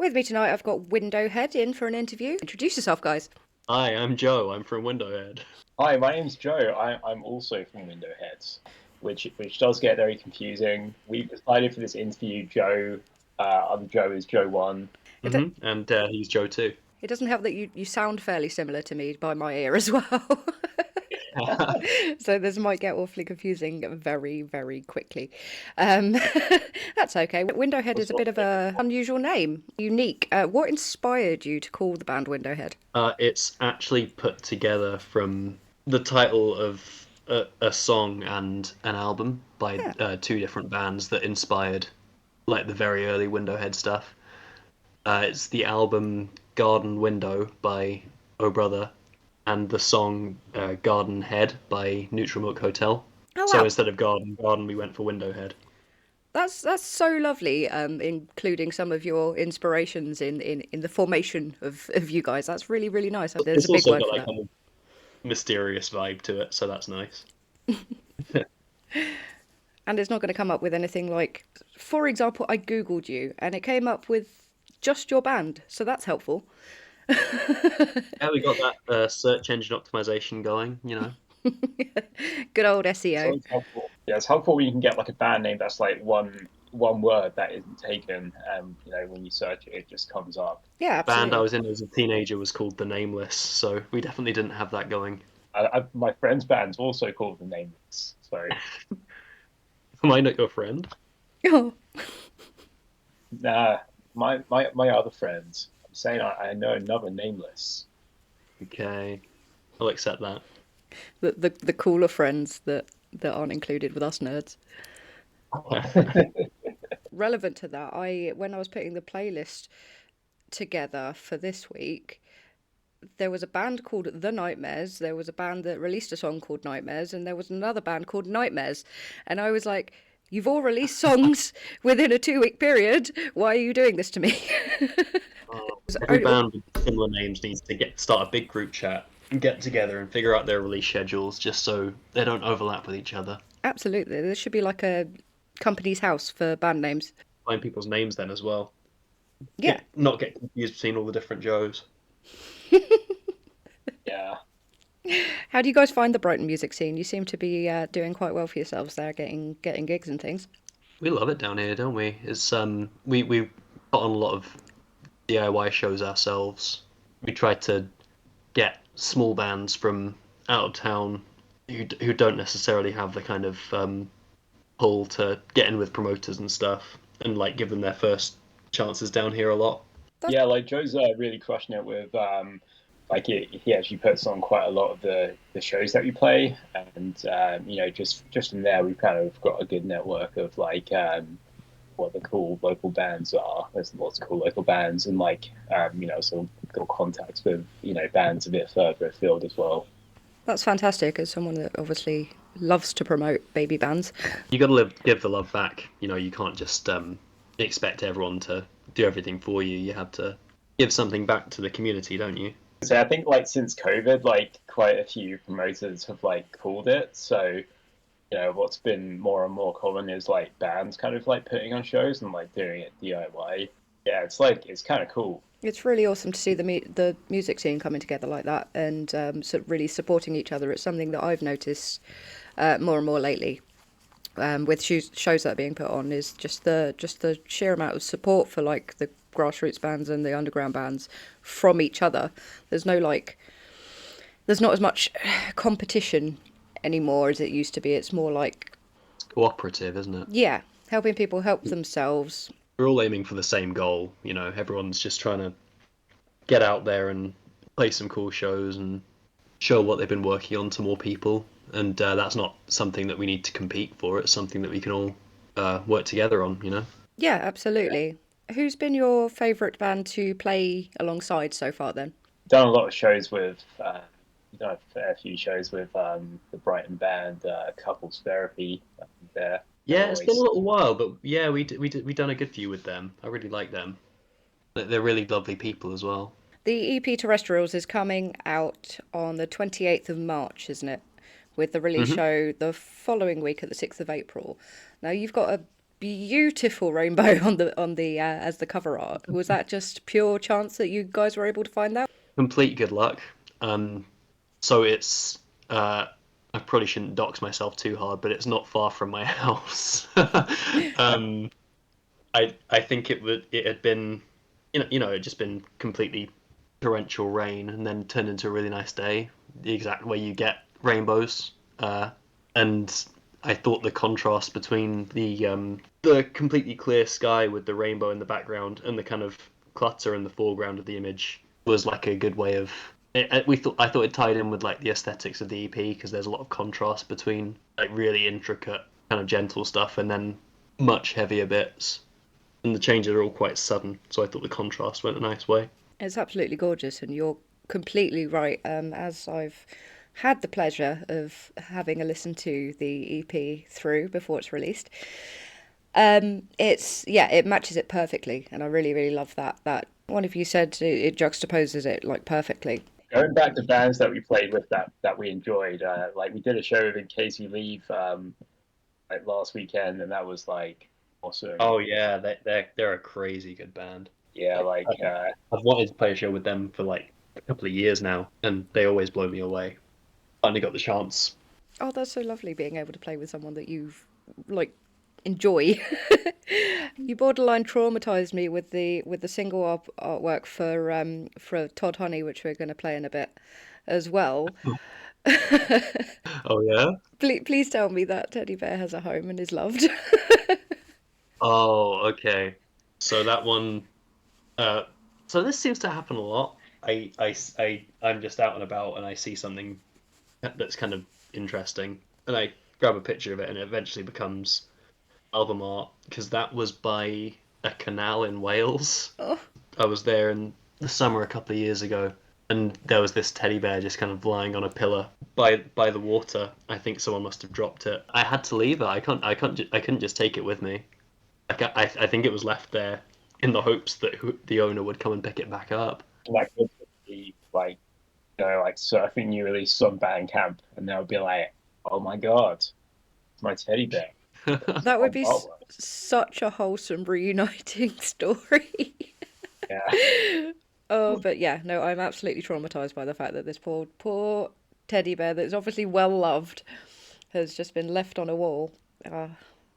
With me tonight, I've got Windowhead in for an interview. Introduce yourself, guys. Hi, I'm Joe. I'm from Windowhead. Hi, my name's Joe. I'm also from Windowhead, which does get very confusing. We've decided for this interview, Joe, other Joe is Joe one. It, do- And he's Joe too. it doesn't help that you sound fairly similar to me by my ear as well. So this might get awfully confusing very, very quickly. Um, that's okay. Windowhead is a bit of a unusual name, unique. What inspired you to call the band Windowhead? It's actually put together from the title of a song and an album by Yeah. two different bands that inspired like the very early Windowhead stuff. It's the album Garden Window by Oh Brother and the song Garden Head by Neutral Milk Hotel. Oh So wow, instead of Garden, we went for Windowhead. that's so lovely. Including some of your inspirations in the formation of you guys. That's really really nice. There's a It's big also word got for like that. kind of mysterious vibe to it, so that's nice. And it's not going to come up with anything like, for example, I Googled you and it came up with just your band. So that's helpful. Yeah, we got that search engine optimization going. Good old It's SEO. always helpful. Yeah, it's helpful when you can get like a band name that's like one word that isn't taken, and when you search it, it just comes up. Yeah, Band I absolutely. was in as a teenager was called The Nameless, so we definitely didn't have that going. My friend's band's also called the Nameless, so Am I not your friend? Oh, nah. My other friends, I'm saying I know another Nameless. Okay, I'll accept that. the cooler friends that aren't included with us nerds. Relevant to that, I when I was putting the playlist together for this week, there was a band called The Nightmares. There was a band that released a song called Nightmares, and there was another band called Nightmares. And I was like, "You've all released songs within a 2 week period. Why are you doing this to me?" Every band with similar names needs to get start a big group chat and get together and figure out their release schedules just so they don't overlap with each other. Absolutely, there should be like a company's house for band names. Find people's names then as well. Yeah. Not get confused between all the different Joes. Yeah. How do you guys find the Brighton music scene? You seem to be doing quite well for yourselves there, getting gigs and things. We love it down here, don't we? It's we put on a lot of DIY shows ourselves. We try to get small bands from out of town who don't necessarily have the kind of pull to get in with promoters and stuff, and like give them their first chances down here a lot. That's Yeah, like Joe's really crushing it with like he actually puts on quite a lot of the shows that we play, and just from there we've kind of got a good network of like what the cool local bands are. There's lots of cool local bands, and like so got contacts with bands a bit further afield as well. that's fantastic. As someone that obviously loves to promote baby bands. You got to give the love back. You can't just expect everyone to do everything for you. You have to give something back to the community, don't you? So I think like since COVID, like quite a few promoters have like called it. So what's been more and more common is like bands kind of like putting on shows and like doing it DIY. Yeah, it's kind of cool. It's really awesome to see the music scene coming together like that and really supporting each other. It's something that I've noticed more and more lately with shows that are being put on is just the sheer amount of support for like the grassroots bands and the underground bands from each other. There's no like there's not as much competition anymore as it used to be. It's more like It's cooperative, isn't it? yeah, helping people help themselves. We're all aiming for the same goal. Everyone's just trying to get out there and play some cool shows and show what they've been working on to more people. And that's not something that we need to compete for. It's something that we can all work together on. Yeah, absolutely. Who's been your favourite band to play alongside so far then? Done a lot of shows with done a fair few shows with the Brighton band Couples Therapy. They're Yeah, it's been a always little while, but yeah, we done a good few with them. I really like them. They're really lovely people as well. The EP Terrestrials is coming out on the 28th of March, isn't it? With the release Hmm. show the following week at the 6th of April. Now, you've got a beautiful rainbow on the as the cover art. Was that just pure chance that you guys were able to find that? Complete good luck. So it's I probably shouldn't dox myself too hard, but it's not far from my house. um, I think it had been it had just been completely torrential rain and then turned into a really nice day, the exact way you get rainbows. And I thought the contrast between the completely clear sky with the rainbow in the background and the kind of clutter in the foreground of the image was like a good way of I thought it tied in with like the aesthetics of the EP because there's a lot of contrast between like really intricate kind of gentle stuff and then much heavier bits, and the changes are all quite sudden. So I thought the contrast went a nice way. It's absolutely gorgeous, and you're completely right. As I've had the pleasure of having a listen to the EP through before it's released, it matches it perfectly, and I really really love that. One of you said it juxtaposes it like perfectly. Going back to bands that we played with that we enjoyed, like we did a show with In Case You Leave like last weekend, and that was like awesome. Oh yeah, they're a crazy good band. Yeah, like I've wanted to play a show with them for like a couple of years now, and they always blow me away. Finally got the chance. Oh, that's so lovely being able to play with someone that you've like enjoy. You borderline traumatized me with the single artwork for Todd Honey, which we're going to play in a bit as well. Oh yeah. Please tell me that teddy bear has a home and is loved. Oh okay. So that one. So this seems to happen a lot. I'm just out and about and I see something that's kind of interesting, and I grab a picture of it, and it eventually becomes album art because that was by a canal in Wales. Oh, I was there in the summer a couple of years ago, and there was this teddy bear just kind of lying on a pillar by the water. I think someone must have dropped it. I had to leave it. I couldn't just take it with me. I think it was left there in the hopes that the owner would come and pick it back up. that could be like like surfing new release on band camp, and they'll be like, "Oh my god, it's my teddy bear." that would be Artwork. such a wholesome reuniting story. Yeah, Oh, but yeah, no, I'm absolutely traumatized by the fact that this poor teddy bear that's obviously well loved has just been left on a wall.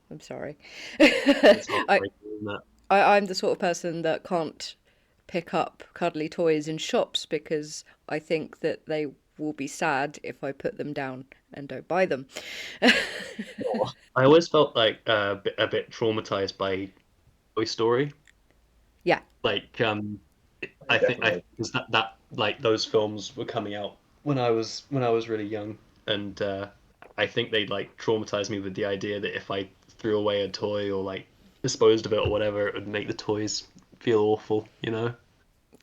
I'm sorry. It's I, heartbreaking, isn't it? I'm the sort of person that can't pick up cuddly toys in shops because I think that they will be sad if I put them down and don't buy them. I always felt like a bit traumatized by Toy Story. Yeah, Like, I think definitely. because that like those films were coming out when I was really young, and I think they'd like traumatized me with the idea that if I threw away a toy or like disposed of it or whatever, it would make the toys feel awful, you know?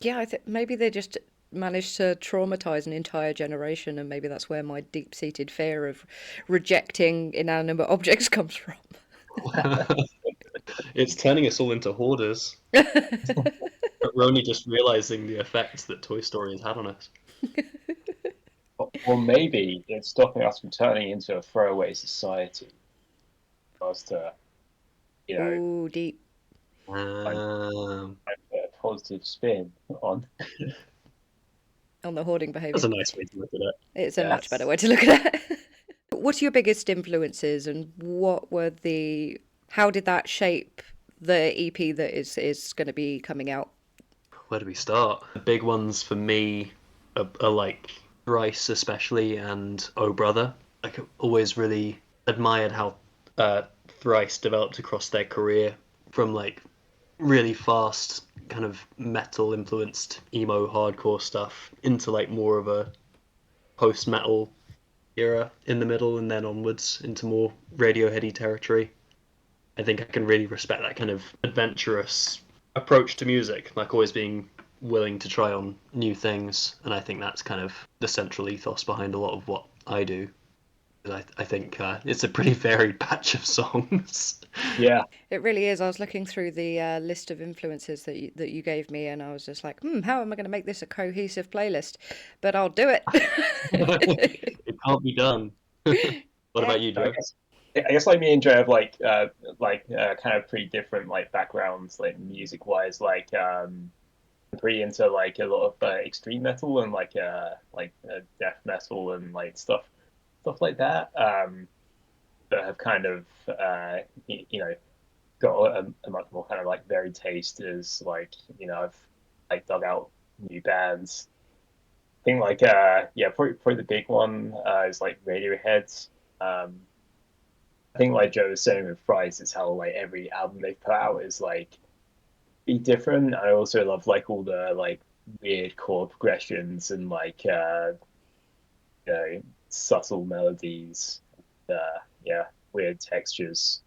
yeah, I think maybe they just managed to traumatize an entire generation, and maybe that's where my deep-seated fear of rejecting inanimate objects comes from. It's turning us all into hoarders. But we're only just realizing the effects that Toy Story has had on us. Or maybe it's stopping us from turning into a throwaway society. For us to, you know, Ooh, deep like, Um, put a positive spin on. on the hoarding that's behaviour. a nice way to look at it. It's a much better Yes. way to look at it. What are your biggest influences, and how did that shape the EP that is going to be coming out? Where do we start? The big ones for me are like Thrice, especially, and Oh Brother. Like, I've always really admired how Thrice developed across their career from like really fast, kind of metal influenced emo hardcore stuff into like more of a post metal era in the middle, and then onwards into more Radioheady territory. I think I can really respect that kind of adventurous approach to music, like always being willing to try on new things. And I think that's kind of the central ethos behind a lot of what I do. I think it's a pretty varied batch of songs. Yeah. It really is. I was looking through the list of influences that you gave me, and I was just like, how am I going to make this a cohesive playlist? But I'll do it. It can't be done. What Yeah. about you, I Joe? guess I guess like me and Joe have kind of pretty different like backgrounds, like music wise. I'm pretty into like a lot of extreme metal and death metal and like stuff like that. That have kind of you know got a much more kind of like varied taste as like I've like dug out new bands. I think yeah, probably the big one is like Radiohead. Um, I think like Joe was saying with Fries, it's how like every album they've put out is like be different. I also love like all the like weird chord progressions and you know subtle melodies. Yeah, weird textures.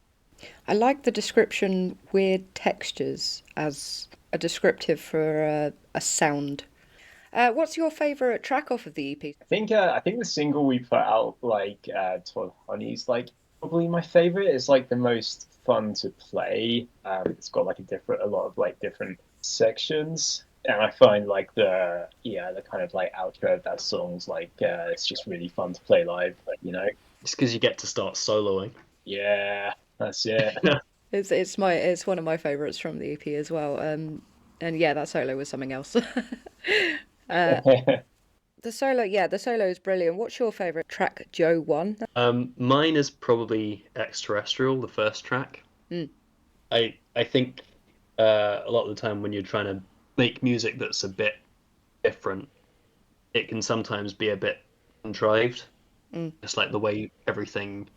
I like the description weird textures as a descriptive for a sound. What's your favourite track off of the EP? I think the single we put out "12 Honey's like probably my favorite. It's like the most fun to play. It's got like a lot of like different sections, and I find like the kind of like outro of that song's it's just really fun to play live. It's because you get to start soloing. Yeah, that's it. It's one of my favourites from the EP as well. And yeah, that solo was something else. The solo is brilliant. What's your favourite track, Joe? One. Mine is probably Extraterrestrial, the first track. Mm. I think a lot of the time when you're trying to make music that's a bit different, it can sometimes be a bit contrived. Mm. It's like the way everything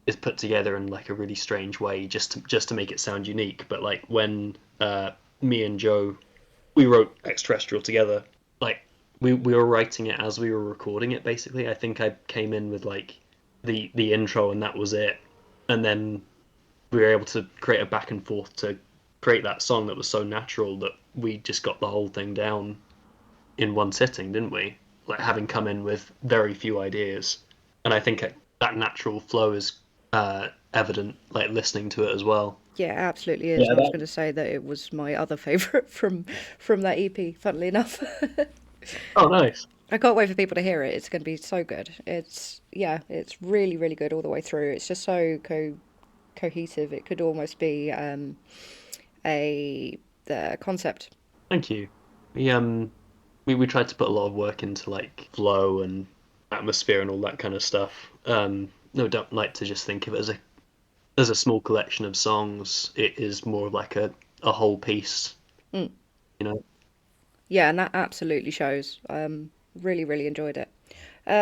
is put together in like a really strange way, just to make it sound unique. But like when me and Joe we wrote Extraterrestrial together, like we were writing it as we were recording it. Basically, I think I came in with like the intro and that was it, and then we were able to create a back and forth to create that song that was so natural that we just got the whole thing down in one sitting, didn't we? Like having come in with very few ideas, and I think that natural flow is evident, like listening to it as well. Yeah, it absolutely is. Yeah, And I was going that to say that it was my other favourite from that EP. Funnily enough, Oh, nice. I can't wait for people to hear it. It's going to be so good. It's really really good all the way through. It's just so cohesive. It could almost be a the concept. Thank you. We we tried to put a lot of work into like flow and atmosphere and all that kind of stuff. No, don't like to just think of it as a small collection of songs. It is more like a whole piece, Mm. you know. Yeah, and that absolutely shows. Really really enjoyed it.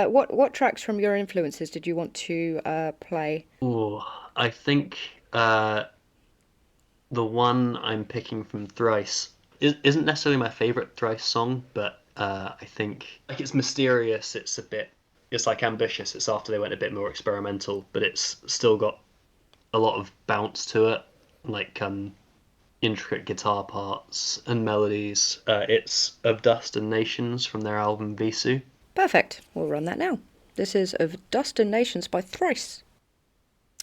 What tracks from your influences did you want to play? Oh, I think the one I'm picking from Thrice isn't necessarily my favorite Thrice song, but I think like it's mysterious. It's like ambitious. It's after they went a bit more experimental, but it's still got a lot of bounce to it, like intricate guitar parts and melodies. It's Of Dust and Nations from their album Visu. Perfect. We'll run that now. This is Of Dust and Nations by Thrice.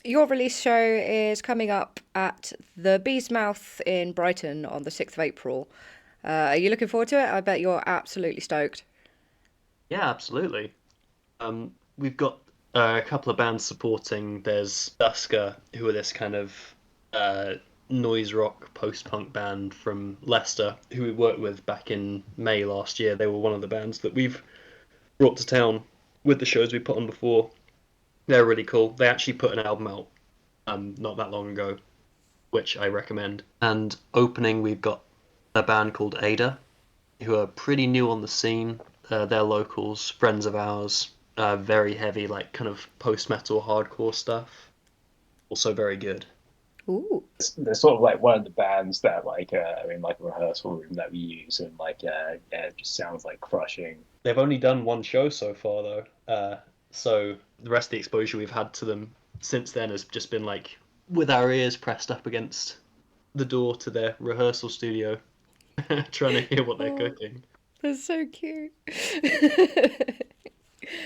Your release show is coming up at the Bee's Mouth in Brighton on the 6th of April. Are you looking forward to it? I bet you're absolutely stoked. Yeah, absolutely. We've got a couple of bands supporting. There's Dusker, who are this kind of uh, noise rock post punk band from Leicester, who we worked with back in May last year. They were one of the bands that we've brought to town with the shows we put on before. They're really cool. They actually put an album out not that long ago, which I recommend. And opening, we've got a band called Ada, who are pretty new on the scene. They're locals, friends of ours. Very heavy, like kind of post metal hardcore stuff. Also very good. Ooh. they're sort of like one of the bands that like a rehearsal room that we use, and yeah, it just sounds like crushing. They've only done one show so far though, so the rest of the exposure we've had to them since then has just been like with our ears pressed up against the door to their rehearsal studio, trying to hear what they're Oh, cooking. that's so cute.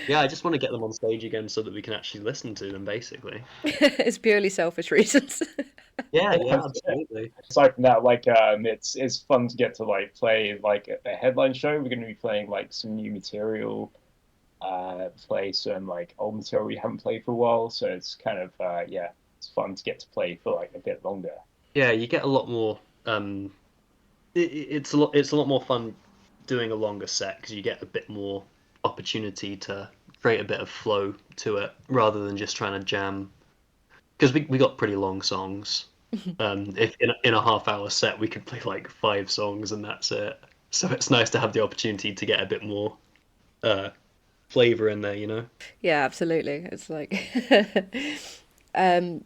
Yeah, I just want to get them on stage again so that we can actually listen to them, basically. It's purely selfish reasons. Yeah, yeah, absolutely. Aside from that, it's fun to get to like play like a headline show. We're going to be playing like some new material play some like old material we haven't played for a while. So it's kind of yeah, it's fun to get to play for like a bit longer. Yeah, you get a lot more. It's a lot more fun doing a longer set because you get a bit more opportunity to create a bit of flow to it rather than just trying to jam. Because we got pretty long songs. If in a half-hour set we could play like 5 songs and that's it. So it's nice to have the opportunity to get a bit more uh, flavor in there, you know? Yeah, absolutely. It's like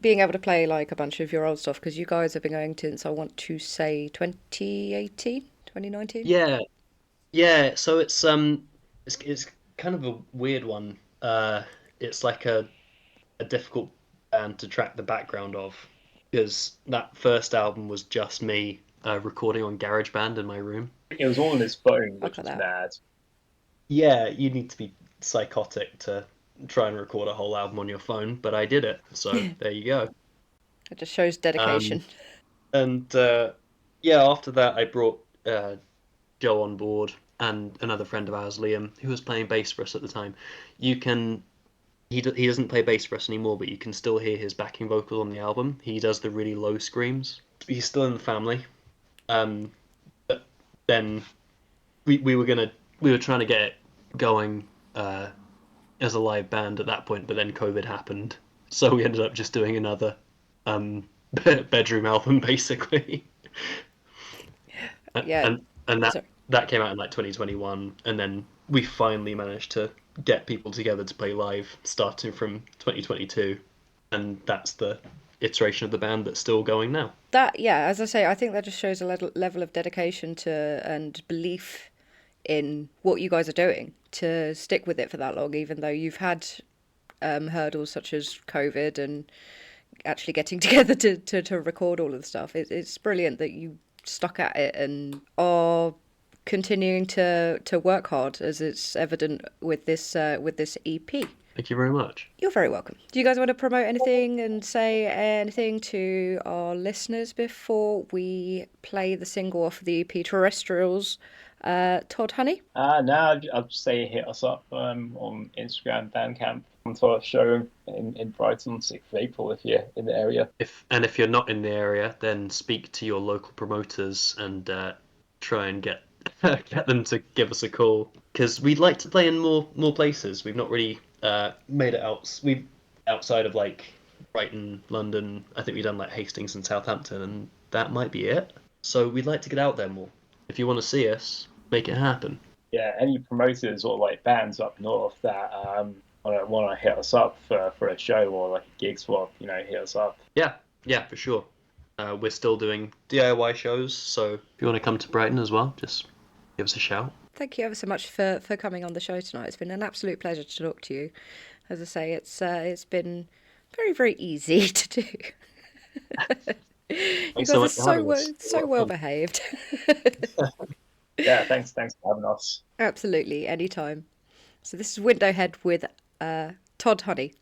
being able to play like a bunch of your old stuff because you guys have been going since I want to say 2018, 2019. Yeah, yeah. So it's kind of a weird one. It's like a difficult band to track the background of because that first album was just me recording on GarageBand in my room. It was all on his phone, Look which at was that. mad. Yeah, you need to be psychotic to try and record a whole album on your phone, but I did it, so there you go. It just shows Um, dedication. and yeah, after that, I brought Joe on board and another friend of ours, Liam, who was playing bass for us at the time. You can he doesn't play bass for us anymore, but you can still hear his backing vocal on the album. He does the really low screams. He's still in the family. Um, but then we were trying to get it going as a live band at that point, but then COVID happened, so we ended up just doing another um, bedroom album basically, Yeah. and that So that came out in like 2021, and then we finally managed to get people together to play live starting from 2022, and that's the iteration of the band that's still going now. that, yeah, as I say, I think that just shows a level of dedication to and belief in what you guys are doing to stick with it for that long, even though you've had hurdles such as COVID and actually getting together to record all of the stuff. It's brilliant that you stuck at it and are continuing to work hard, as it's evident with this EP. Thank you very much. You're very welcome. Do you guys want to promote anything and say anything to our listeners before we play the single off of the EP Terrestrials, Todd Honey? Now I'd say hit us up on Instagram, Bandcamp, come to our show in Brighton, 6th of April if you're in the area. If you're not in the area, then speak to your local promoters and try and get get them to give us a call because we'd like to play in more places. We've not really made it out. We've outside of like Brighton, London. I think we've done like Hastings and Southampton, and that might be it. So we'd like to get out there more. If you want to see us, make it happen. Yeah, any promoters or like bands up north that want to hit us up for a show or like a gig swap, hit us up. Yeah, yeah, for sure. We're still doing DIY shows, so if you want to come to Brighton as well, just give us a shout. Thank you ever so much for coming on the show tonight. It's been an absolute pleasure to talk to you. As I say, it's been very, very easy to do. You Thanks so guys are much for having us. so well behaved. Yeah, thanks for having us. Absolutely, anytime. So this is Windowhead with Todd Honey.